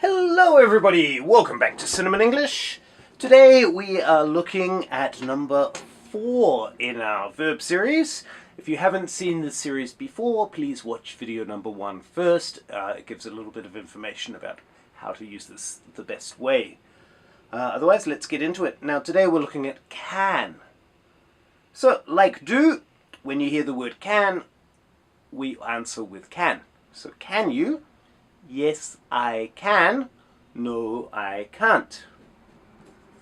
Hello everybody, welcome back to Cinnamon English. Today we are looking at number 4 in our verb series. If you haven't seen this series before, please watch video number 1 first. It gives a little bit of information about how to use this the best way. Otherwise, let's get into it. Now today we're looking at can. So, like do, when you hear the word can, we answer with can. So can you? Yes, I can. No, I can't.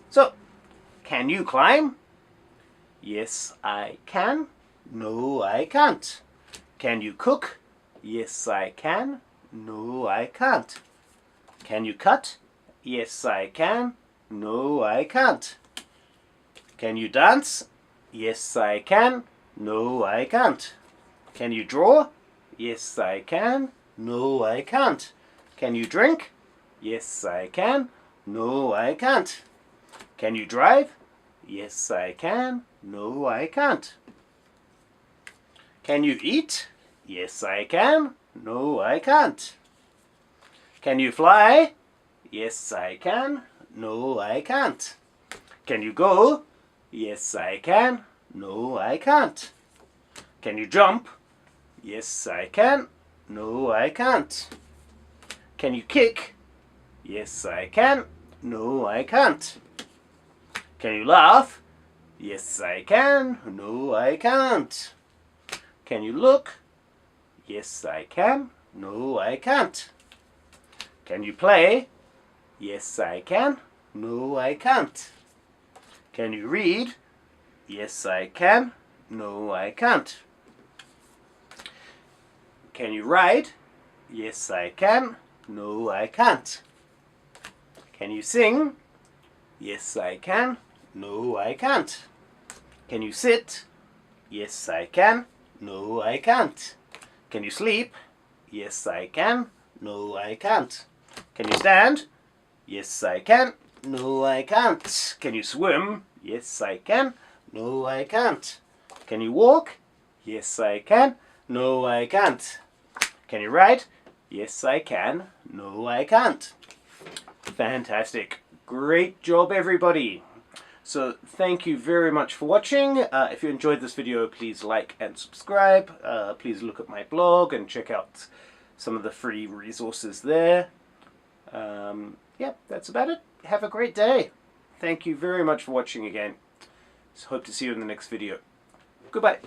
So, can you climb? Yes, I can. No, I can't. Can you cook? Yes, I can. No, I can't. Can you cut? Yes, I can. No, I can't. Can you dance? Yes, I can. No, I can't. Can you draw? Yes, I can. No, I can't. Can you drink? Yes, I can. No, I can't. Can you drive? Yes, I can. No, I can't. Can you eat? Yes, I can. No, I can't. Can you fly? Yes, I can. No, I can't. Can you go? Yes, I can. No, I can't. Can you jump? Yes, I can. No, I can't. Can you kick? Yes, I can. No, I can't. Can you laugh? Yes, I can. No, I can't. Can you look? Yes, I can. No, I can't. Can you play? Yes, I can. No, I can't. Can you read? Yes, I can. No, I can't. Can you ride? Yes, I can. No, I can't. Can you sing? Yes, I can. No, I can't. Can you sit? Yes, I can. No, I can't. Can you sleep? Yes, I can. No, I can't. Can you stand? Yes, I can. No, I can't. Can you swim? Yes, I can. No, I can't. Can you walk? Yes, I can. No, I can't. Can you write? Yes, I can. No, I can't. Fantastic. Great job, everybody. So, thank you very much for watching. If you enjoyed this video, please like and subscribe. Please look at my blog and check out some of the free resources there. Yeah, that's about it. Have a great day. Thank you very much for watching again. Hope to see you in the next video. Goodbye.